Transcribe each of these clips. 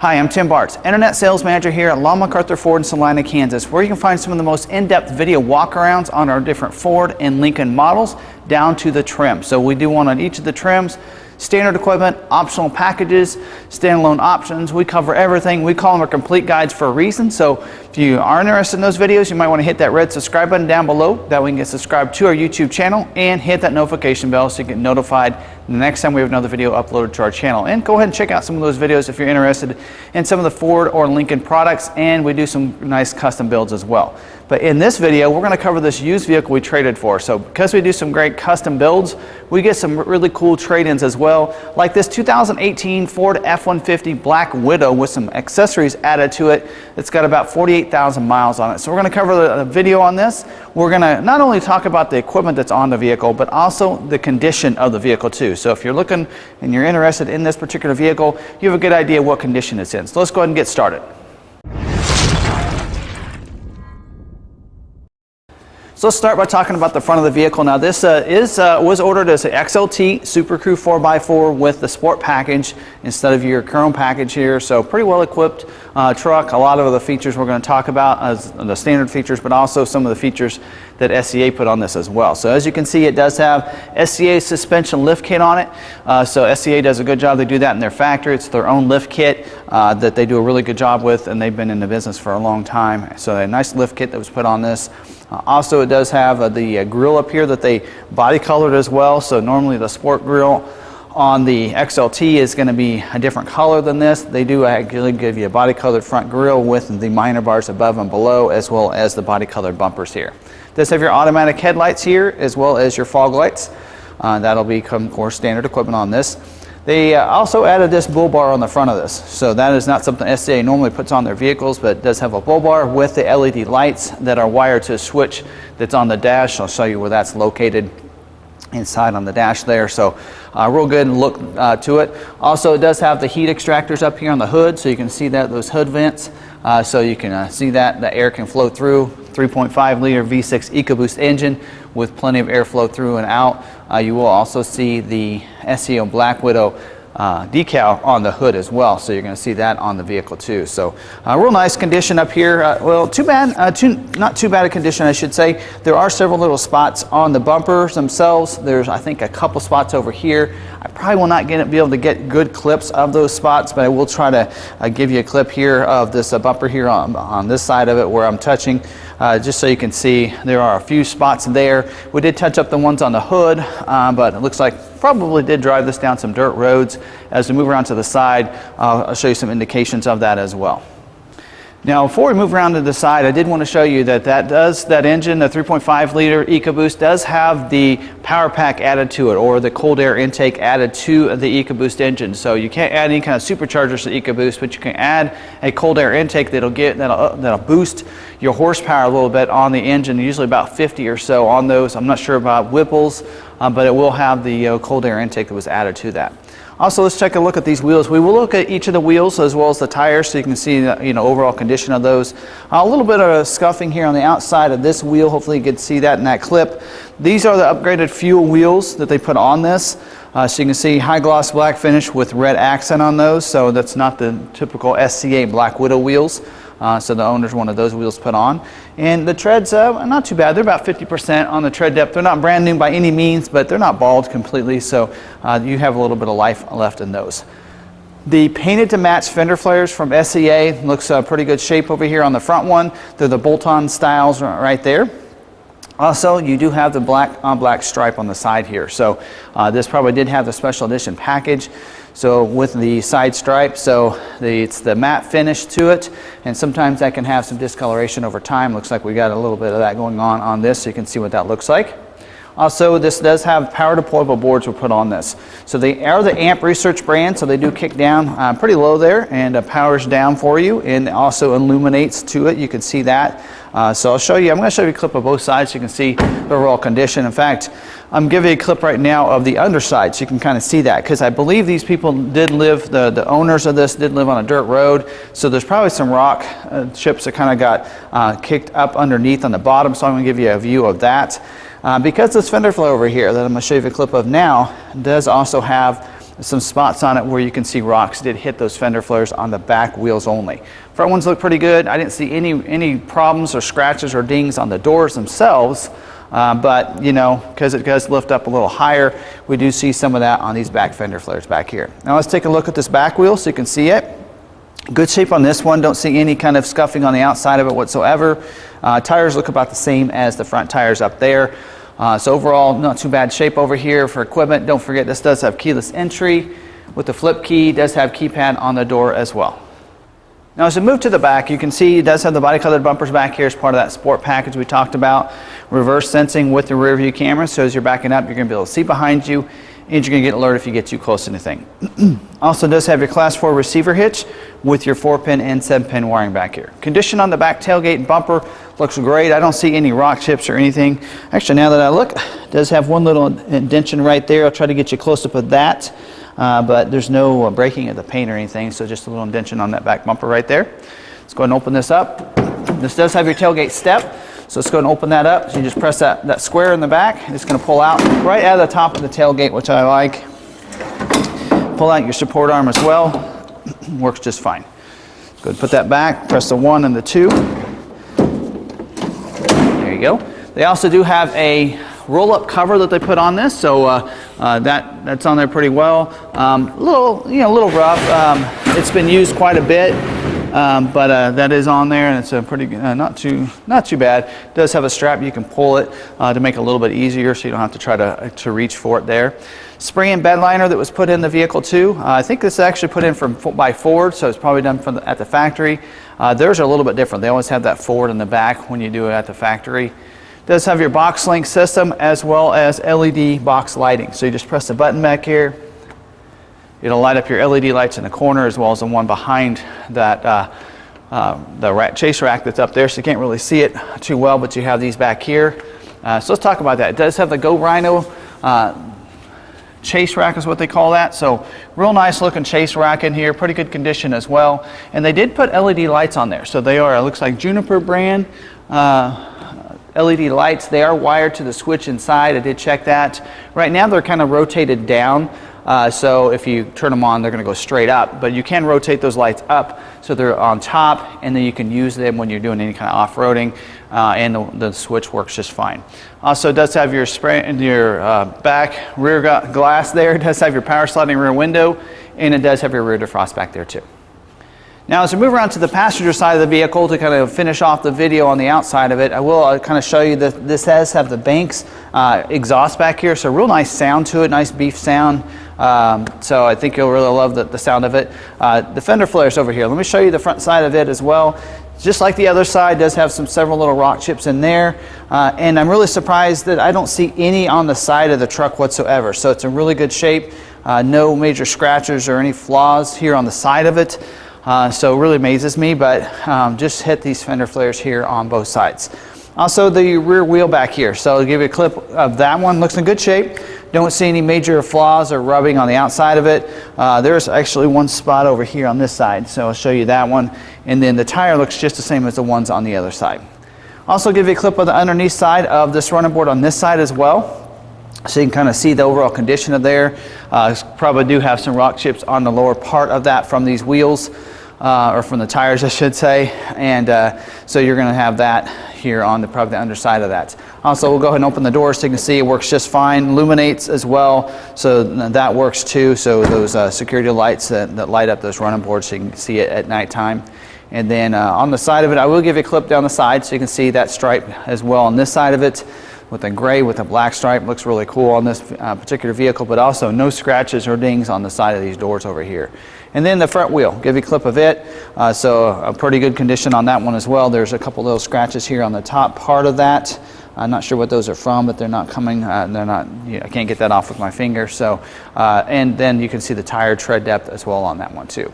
Hi, I'm Tim Bartz, Internet Sales Manager here at Long McArthur Ford in Salina, Kansas, where you can find some of the most in-depth video walkarounds on our different Ford and Lincoln models down to the trim. So we do one on each of the trims, standard equipment, optional packages, standalone options. We cover everything. We call them our complete guides for a reason. So if you are interested in those videos, you might want to hit that red subscribe button down below. That way you can get subscribed to our YouTube channel and hit that notification bell so you get notified the next time we have another video uploaded to our channel. And go ahead and check out some of those videos if you're interested in some of the Ford or Lincoln products, and we do some nice custom builds as well. But in this video, we're going to cover this used vehicle we traded for. So because we do some great custom builds, we get some really cool trade-ins as well, like this 2018 Ford F-150 Black Widow with some accessories added to it. It's got about 48,000 miles on it. So we're going to cover the video on this. We're going to not only talk about the equipment that's on the vehicle, but also the condition of the vehicle too. So if you're looking and you're interested in this particular vehicle, you have a good idea what condition it's in. So let's go ahead and get started. So let's start by talking about the front of the vehicle. Now this was ordered as an XLT Super Crew 4x4 with the Sport package instead of your Chrome package here. So pretty well equipped truck. A lot of the features we're going to talk about as the standard features, but also some of the features that SCA put on this as well. So as you can see, it does have SCA suspension lift kit on it. So SCA does a good job. They do that in their factory. It's their own lift kit that they do a really good job with, and they've been in the business for a long time. So a nice lift kit that was put on this. Also, it does have the grill up here that they body colored as well. So normally the Sport grill on the XLT is going to be a different color than this. They do actually give you a body colored front grille with the minor bars above and below, as well as the body colored bumpers here. It does have your automatic headlights here, as well as your fog lights. That'll become, of course, standard equipment on this. They also added this bull bar on the front of this. So that is not something SCA normally puts on their vehicles, but it does have a bull bar with the LED lights that are wired to a switch that's on the dash. I'll show you where that's located inside on the dash there. So real good look to it. Also, it does have the heat extractors up here on the hood, so you can see that those hood vents. So you can see that the air can flow through. 3.5 liter V6 EcoBoost engine with plenty of airflow through and out. You will also see the SCA Black Widow decal on the hood as well, so you're going to see that on the vehicle too. So real nice condition up here. Well, not too bad a condition, I should say. There are several little spots on the bumpers themselves. There's, I think, a couple spots over here. I probably will not be able to get good clips of those spots, but I will try to give you a clip here of this bumper here on this side of it where I'm touching, just so you can see there are a few spots there. We did touch up the ones on the hood, but it looks like probably did drive this down some dirt roads. As we move around to the side, I'll show you some indications of that as well. Now, before we move around to the side, I did want to show you that that engine, the 3.5 liter EcoBoost, does have the power pack added to it, or the cold air intake added to the EcoBoost engine. So you can't add any kind of superchargers to EcoBoost, but you can add a cold air intake that'll boost your horsepower a little bit on the engine, usually about 50 or so on those. I'm not sure about Whipple's, but it will have the cold air intake that was added to that. Also, let's take a look at these wheels. We will look at each of the wheels as well as the tires, so you can see the overall condition of those. A little bit of scuffing here on the outside of this wheel. Hopefully you can see that in that clip. These are the upgraded fuel wheels that they put on this. So you can see high gloss black finish with red accent on those. So that's not the typical SCA Black Widow wheels. So the owner's one of those wheels put on. And the treads, not too bad. They're about 50% on the tread depth. They're not brand new by any means, but they're not bald completely. So you have a little bit of life left in those. The painted to match fender flares from SCA looks pretty good shape over here on the front one. They're the bolt-on styles right there. Also, you do have the black on black stripe on the side here. So this probably did have the special edition package. So with the side stripe, so it's the matte finish to it, and sometimes that can have some discoloration over time. Looks like we got a little bit of that going on this, so you can see what that looks like. Also, this does have power deployable boards we put on this. So they are the AMP Research brand, so they do kick down pretty low there and powers down for you, and also illuminates to it. You can see that. So I'll show you, I'm going to show you a clip of both sides so you can see the overall condition. In fact, I'm giving you a clip right now of the underside so you can kind of see that, because I believe these people did live, the owners of this did live on a dirt road, so there's probably some rock chips that kind of got kicked up underneath on the bottom, so I'm going to give you a view of that. Because this fender flare over here that I'm going to show you a clip of now does also have some spots on it where you can see rocks did hit those fender flares on the back wheels only. Front ones look pretty good. I didn't see any problems or scratches or dings on the doors themselves, but you know, because it does lift up a little higher, we do see some of that on these back fender flares back here. Now let's take a look at this back wheel so you can see it. Good shape on this one. Don't see any kind of scuffing on the outside of it whatsoever. Tires look about the same as the front tires up there. So overall, not too bad shape over here for equipment. Don't forget, this does have keyless entry with the flip key. It does have keypad on the door as well. Now as we move to the back, you can see it does have the body colored bumpers back here as part of that sport package we talked about. Reverse sensing with the rear view camera, so as you're backing up, you're going to be able to see behind you, and you're going to get alerted if you get too close to anything. Also does have your class 4 receiver hitch with your 4-pin and 7-pin wiring back here. Condition on the back tailgate and bumper looks great. I don't see any rock chips or anything. Actually, now that I look, it does have one little indentation right there. I'll try to get you close up with that, but there's no breaking of the paint or anything, so just a little indentation on that back bumper right there. Let's go ahead and open this up. This does have your tailgate step. So let's go ahead and open that up. So you just press that square in the back. It's going to pull out right out of the top of the tailgate, which I like. Pull out your support arm as well. Works just fine. Go ahead and put that back. Press the 1 and the 2. There you go. They also do have a roll-up cover that they put on this, so that's on there pretty well. A little rough. It's been used quite a bit. But that is on there, and it's a pretty not too bad. It does have a strap. You can pull it to make it a little bit easier, so you don't have to try to reach for it there. Spring and bed liner that was put in the vehicle too. I think this is actually put in by Ford, so it's probably done at the factory. Theirs are a little bit different. They always have that Ford in the back when you do it at the factory. It does have your box link system as well as LED box lighting. So you just press the button back here. It'll light up your LED lights in the corner as well as the one behind that the chase rack that's up there, so you can't really see it too well, but you have these back here. So let's talk about that. It does have the GoRhino chase rack is what they call that. So real nice looking chase rack in here, pretty good condition as well. And they did put LED lights on there. So they are, it looks like Juniper brand LED lights. They are wired to the switch inside. I did check that. Right now they're kind of rotated down. So if you turn them on, they're going to go straight up, but you can rotate those lights up so they're on top, and then you can use them when you're doing any kind of off-roading, and the switch works just fine. Also, it does have your back rear glass there. It does have your power sliding rear window, and it does have your rear defrost back there too. Now as we move around to the passenger side of the vehicle to kind of finish off the video on the outside of it, I will kind of show you that this does have the Banks exhaust back here, so real nice sound to it, nice beef sound. So I think you'll really love the sound of it. The fender flares over here. Let me show you the front side of it as well. Just like the other side, does have several little rock chips in there, and I'm really surprised that I don't see any on the side of the truck whatsoever. So it's in really good shape. No major scratches or any flaws here on the side of it. So it really amazes me, but just hit these fender flares here on both sides. Also the rear wheel back here, so I'll give you a clip of that one. Looks in good shape. Don't see any major flaws or rubbing on the outside of it. There's actually one spot over here on this side, so I'll show you that one. And then the tire looks just the same as the ones on the other side. Also give you a clip of the underneath side of this running board on this side as well, so you can kind of see the overall condition of there. Probably do have some rock chips on the lower part of that from these wheels, or from the tires I should say, and so you're going to have that here on probably the underside of that. Also, we'll go ahead and open the door so you can see it works just fine. Illuminates as well, so that works too. So those security lights that light up those running boards so you can see it at nighttime. And then on the side of it, I will give you a clip down the side so you can see that stripe as well on this side of it, with a gray with a black stripe. Looks really cool on this particular vehicle, but also no scratches or dings on the side of these doors over here. And then the front wheel, give you a clip of it. So a pretty good condition on that one as well. There's a couple little scratches here on the top part of that. I'm not sure what those are from, but they're not coming, I can't get that off with my finger. So, and then you can see the tire tread depth as well on that one too.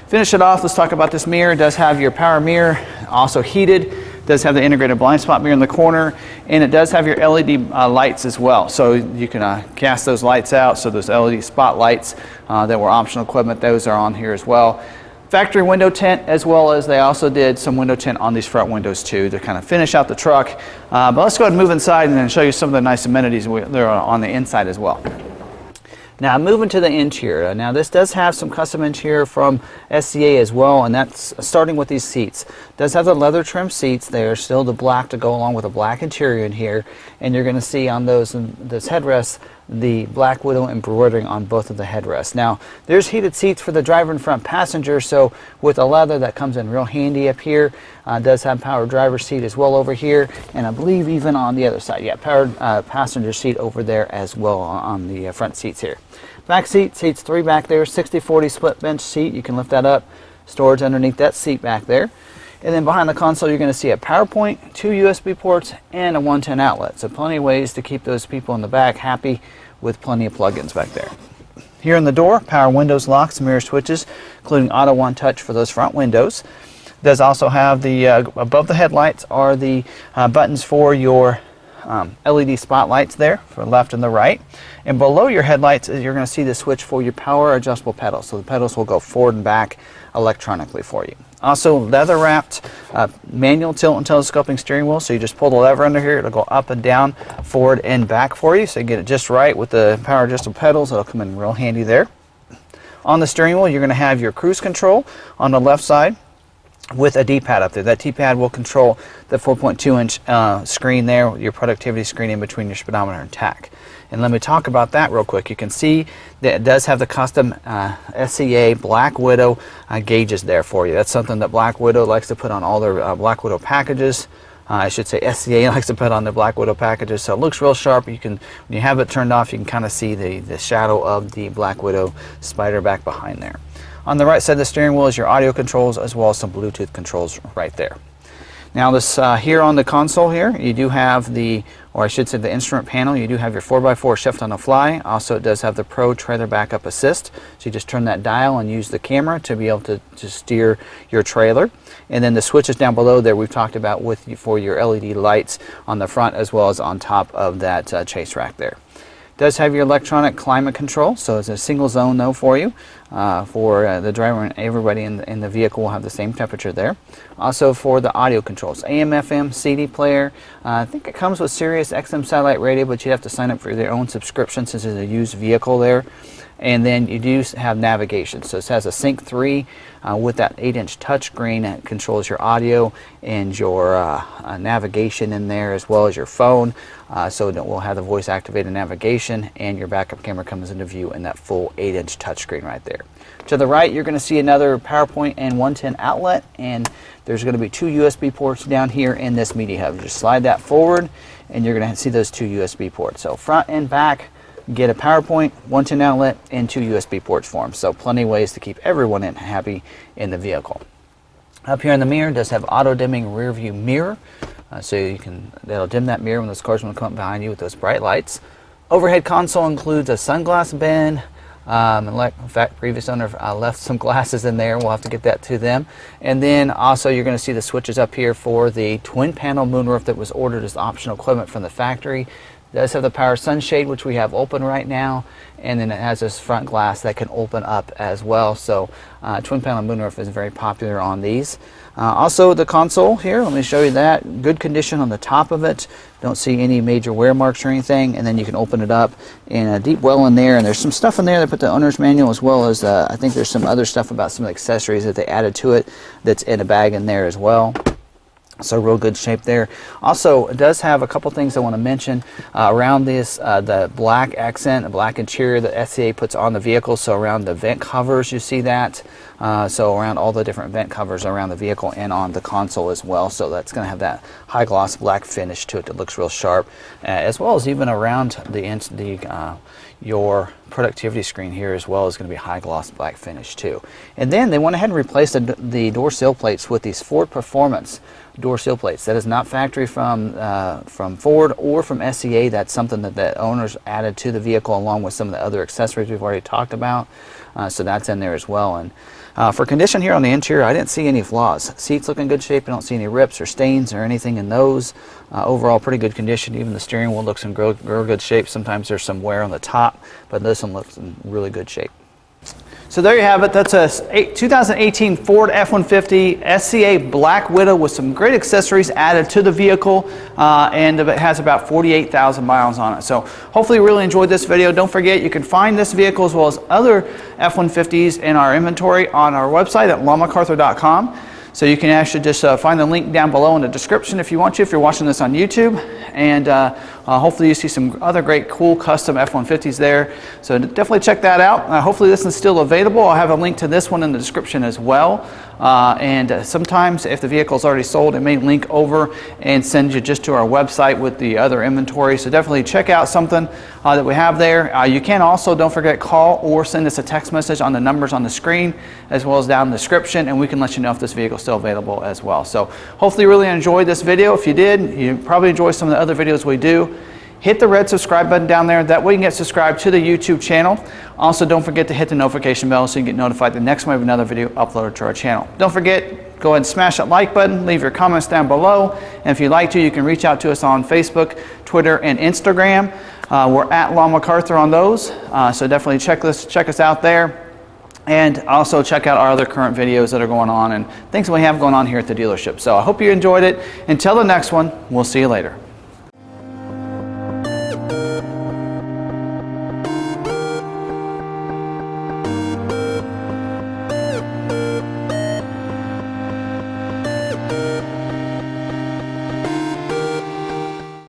Finish it off, let's talk about this mirror. It does have your power mirror, also heated. It does have the integrated blind spot mirror in the corner, and it does have your LED lights as well. So you can cast those lights out. So those LED spotlights that were optional equipment, those are on here as well. Factory window tint, as well as they also did some window tint on these front windows too to kind of finish out the truck. But let's go ahead and move inside and then show you some of the nice amenities that are on the inside as well. Now moving to the interior. Now this does have some custom interior from SCA as well, and that's starting with these seats. It does have the leather trim seats. They are still the black to go along with a black interior in here, and you're going to see on those headrests the Black Widow embroidering on both of the headrests. Now there's heated seats for the driver and front passenger, so with the leather that comes in real handy up here. Does have power driver seat as well over here, and I believe even on the other side, yeah, powered passenger seat over there as well on the front seats here. Back seat, seats 3 back there, 60/40 split bench seat. You can lift that up, storage underneath that seat back there. And then behind the console, you're going to see a power point, 2 USB ports, and a 110 outlet. So plenty of ways to keep those people in the back happy with plenty of plugins back there. Here in the door, power windows, locks, mirror switches, including auto one touch for those front windows. Does also have the above the headlights are the buttons for your LED spotlights there for the left and the right. And below your headlights, you're going to see the switch for your power adjustable pedals. So the pedals will go forward and back electronically for you. Also leather wrapped manual tilt and telescoping steering wheel. So you just pull the lever under here, it'll go up and down, forward and back for you. So you get it just right with the power adjustable pedals. It'll come in real handy there. On the steering wheel, you're going to have your cruise control on the left side with a D-pad up there. That D-pad will control the 4.2-inch screen there, your productivity screen in between your speedometer and tach. And let me talk about that real quick. You can see that it does have the custom SCA Black Widow gauges there for you. That's something that Black Widow likes to put on all their Black Widow packages. I should say SCA likes to put on the Black Widow packages, so it looks real sharp. You can, when you have it turned off, you can kind of see the shadow of the Black Widow spider back behind there. On the right side of the steering wheel is your audio controls as well as some Bluetooth controls right there. Now this here on the console here, you do have the, or I should say the instrument panel, you do have your 4x4 shift on the fly. Also it does have the Pro Trailer Backup Assist. So you just turn that dial and use the camera to be able to steer your trailer. And then the switches down below there we've talked about with you for your LED lights on the front as well as on top of that chase rack there. Does have your electronic climate control, so it's a single zone though for you. For the driver and everybody in the vehicle will have the same temperature there. Also for the audio controls, AM, FM, CD player. I think it comes with Sirius XM satellite radio, but you have to sign up for your own subscription since it's a used vehicle there. And then you do have navigation. So it has a Sync 3 with that 8-inch touchscreen that controls your audio and your navigation in there as well as your phone. So that we'll have the voice activated navigation, and your backup camera comes into view in that full 8-inch touchscreen right there. To the right, you're going to see another PowerPoint and 110 outlet, and there's going to be 2 USB ports down here in this media hub. Just slide that forward and you're going to see those 2 USB ports. So front and back, get a PowerPoint, 110 outlet, and 2 USB ports for them. So plenty of ways to keep everyone happy in the vehicle. Up here in the mirror, it does have auto dimming rear view mirror. So you can, that'll dim that mirror when those cars will come up behind you with those bright lights. Overhead console includes a sunglass bin. In fact, previous owner left some glasses in there. We'll have to get that to them. And then also you're going to see the switches up here for the twin panel moonroof that was ordered as optional equipment from the factory. It does have the power sunshade, which we have open right now, and then it has this front glass that can open up as well. So twin panel moonroof is very popular on these. Also the console here, let me show you that. Good condition on the top of it. Don't see any major wear marks or anything. And then you can open it up, and a deep well in there, and there's some stuff in there. They put the owner's manual as well as I think there's some other stuff about some of the accessories that they added to it that's in a bag in there as well. So real good shape there. Also, it does have a couple things I want to mention around this, the black accent, the black interior that SCA puts on the vehicle. So around the vent covers, you see that. So around all the different vent covers around the vehicle and on the console as well. So that's going to have that high gloss black finish to it that looks real sharp, as well as even around your productivity screen here as well is going to be high gloss black finish too. And then they went ahead and replaced the door sill plates with these Ford Performance door sill plates. That is not factory from Ford or from SCA. That's something that the owners added to the vehicle along with some of the other accessories we've already talked about. So that's in there as well. And for condition here on the interior, I didn't see any flaws. Seats look in good shape. I don't see any rips or stains or anything in those. Overall, pretty good condition. Even the steering wheel looks in real good shape. Sometimes there's some wear on the top, but this one looks in really good shape. So there you have it. That's a 2018 Ford F-150 SCA Black Widow with some great accessories added to the vehicle, and it has about 48,000 miles on it. So hopefully you really enjoyed this video. Don't forget, you can find this vehicle as well as other F-150s in our inventory on our website at longmcarthur.com. So you can actually just find the link down below in the description if you want to, if you're watching this on YouTube. And hopefully you see some other great cool custom F-150s there. So definitely check that out. Hopefully this is still available. I'll have a link to this one in the description as well. Sometimes if the vehicle is already sold, it may link over and send you just to our website with the other inventory. So definitely check out something that we have there. You can also, don't forget, call or send us a text message on the numbers on the screen as well as down in the description, and we can let you know if this vehicle is still available as well. So hopefully you really enjoyed this video. If you did, you probably enjoyed some of the other videos we do. Hit the red subscribe button down there. That way you can get subscribed to the YouTube channel. Also, don't forget to hit the notification bell so you can get notified the next time we have another video uploaded to our channel. Don't forget, go ahead and smash that like button. Leave your comments down below. And if you'd like to, you can reach out to us on Facebook, Twitter, and Instagram. We're at Long McArthur on those. So definitely check us out there. And also check out our other current videos that are going on and things we have going on here at the dealership. So I hope you enjoyed it. Until the next one, we'll see you later.